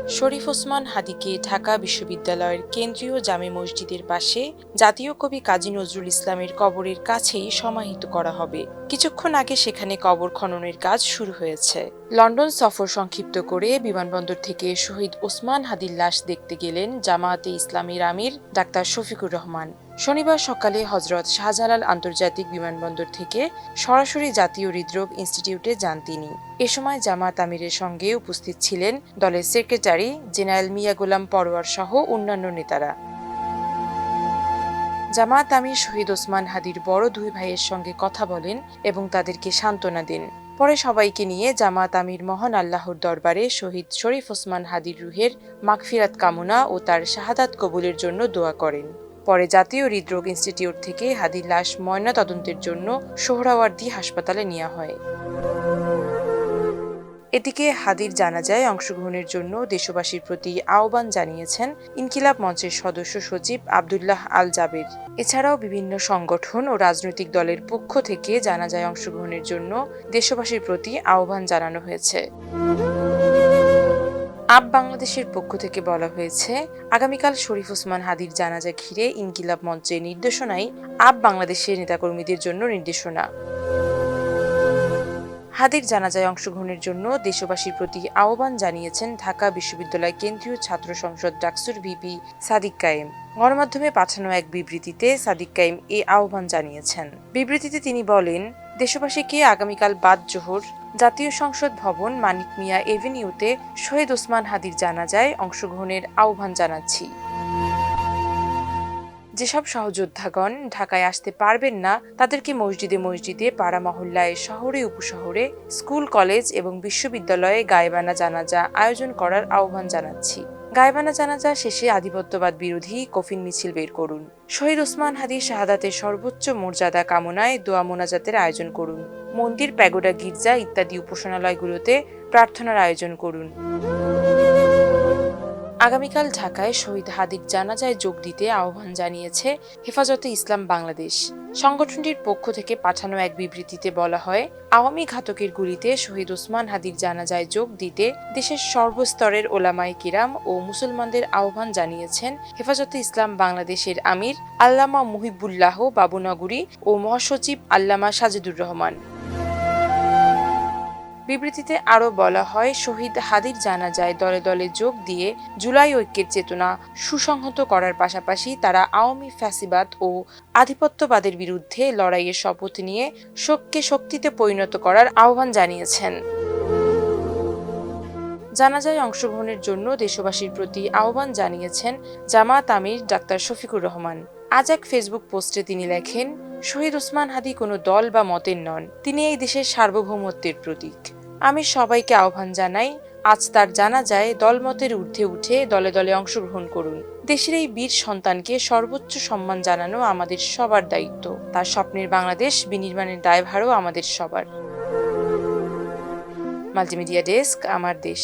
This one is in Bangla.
শরীফ ওসমান হাদিকে ঢাকা বিশ্ববিদ্যালয়ের কেন্দ্রীয় জামে মসজিদের পাশে জাতীয় কবি কাজী নজরুল ইসলামের কবরের কাছেই সমাহিত করা হবে। কিছুক্ষণ আগে সেখানে কবর খননের কাজ শুরু হয়েছে। লন্ডন সফর সংক্ষিপ্ত করে বিমানবন্দর থেকে শহীদ ওসমান হাদির লাশ দেখতে গেলেন জামায়াতে ইসলামীর আমির ডাক্তার শফিকুর রহমান। শনিবার সকালে হজরত শাহজালাল আন্তর্জাতিক বিমানবন্দর থেকে সরাসরি জাতীয় হৃদরোগ ইনস্টিটিউটে যান তিনি। এ সময় জামায়াত আমিরের সঙ্গে উপস্থিত ছিলেন দলের সেক্রেটারি জেনারেল মিয়া গোলাম পরোয়ার সহ অন্যান্য নেতারা। জামায়াত আমির শহীদ ওসমান হাদির বড় দুই ভাইয়ের সঙ্গে কথা বলেন এবং তাদেরকে সান্ত্বনা দেন। পরে সবাইকে নিয়ে জামায়াত আমির মহান আল্লাহর দরবারে শহীদ শরীফ ওসমান হাদির রুহের মাগফিরাত কামনা ও তার শাহাদাত কবুলের জন্য দোয়া করেন। পরে জাতীয় হৃদরোগ ইনস্টিটিউট থেকে হাদির লাশ ময়না তদন্তের জন্য সোহরাওয়ার্দী হাসপাতালে নেওয়া হয়। এদিকে হাদির জানাজায় অংশগ্রহণের জন্য দেশবাসীর প্রতি আহ্বান জানিয়েছেন ইনকিলাব মঞ্চের সদস্য সচিব আব্দুল্লাহ আল জাবের। এছাড়াও বিভিন্ন সংগঠন ও রাজনৈতিক দলের পক্ষ থেকে জানাজায় অংশগ্রহণের জন্য দেশবাসীর প্রতি আহ্বান জানানো হয়েছে। আপ বাংলাদেশের পক্ষ থেকে বলা হয়েছে, আগামীকাল শরীফ ওসমান হাদির জানাজা ঘিরে ইনকিলাব মঞ্চের নির্দেশনায় আপ বাংলাদেশের নেতাকর্মীদের জন্য নির্দেশনা। হাদির জানাজায় অংশগ্রহণের জন্য দেশবাসীর প্রতি আহ্বান জানিয়েছেন ঢাকা বিশ্ববিদ্যালয় কেন্দ্রীয় ছাত্র সংসদ ডাকসুর ভিপি সাদিক কায়েম। গণমাধ্যমে পাঠানো এক বিবৃতিতে সাদিক কায়েম এ আহ্বান জানিয়েছেন। বিবৃতিতে তিনি বলেন, দেশবাসীকে আগামীকাল বাদ জোহর জাতীয় সংসদ ভবন মানিক মিয়া এভিনিউতে শহীদ ওসমান হাদির জানাজায় অংশগ্রহণের আহ্বান জানাচ্ছি। যেসব সহযোদ্ধাগণ ঢাকায় আসতে পারবেন না তাদেরকে মসজিদে মসজিদে, পাড়া মহল্লায়, শহরে উপশহরে, স্কুল কলেজ এবং বিশ্ববিদ্যালয়ে গায়েবানা জানাজা আয়োজন করার আহ্বান জানাচ্ছি। গায়েবানা জানাজা শেষে আধিপত্যবাদ বিরোধী কফিন মিছিল বের করুন। শহীদ ওসমান হাদির শাহাদাতের সর্বোচ্চ মর্যাদা কামনায় দোয়া মোনাজাতের আয়োজন করুন। মন্দির, প্যাগোডা, গির্জা ইত্যাদি উপাসনালয়গুলোতে প্রার্থনার আয়োজন করুন। আগামীকাল ঢাকায় শহীদ হাদির জানাজায় যোগ দিতে আহ্বান জানিয়েছে হেফাজতে ইসলাম বাংলাদেশ। সংগঠনটির পক্ষ থেকে পাঠানো এক বিবৃতিতে বলা হয়, আওয়ামী ঘাতকের গুলিতে শহীদ ওসমান হাদির জানাজায় যোগ দিতে দেশের সর্বস্তরের ওলামায়ে কিরাম ও মুসলমানদের আহ্বান জানিয়েছেন হেফাজতে ইসলাম বাংলাদেশের আমির আল্লামা মুহিবুল্লাহ বাবুনগরী ও মহাসচিব আল্লামা সাজেদুর রহমান। বিবৃতিতে আরও বলা হয়, শহীদ হাদির জানাজায় দলে দলে যোগ দিয়ে জুলাই ঐক্যের চেতনা সুসংহত করার পাশাপাশি তারা আওয়ামী ফ্যাসিবাদ ও আধিপত্যবাদের বিরুদ্ধে লড়াইয়ের শপথ নিয়ে শোককে শক্তিতে পরিণত করার আহ্বান জানিয়েছেন। জানাজায় অংশগ্রহণের জন্য দেশবাসীর প্রতি আহ্বান জানিয়েছেন জামায়াত আমির ডাক্তার শফিকুর রহমান। আজ এক ফেসবুক পোস্টে তিনি লেখেন, শহীদ ওসমান হাদি কোনো দল বা মতের নন, তিনি এই দেশের সার্বভৌমত্বের প্রতীক। আমি সবাইকে আহ্বান জানাই, আজ তার জানাজায় দলমতের ঊর্ধ্বে উঠে দলে দলে অংশগ্রহণ করুন। দেশের এই বীর সন্তানকে সর্বোচ্চ সম্মান জানানো আমাদের সবার দায়িত্ব। তার স্বপ্নের বাংলাদেশ বিনির্মাণের দায়ভারও আমাদের সবার। মাল্টিমিডিয়া ডেস্ক, আমার দেশ।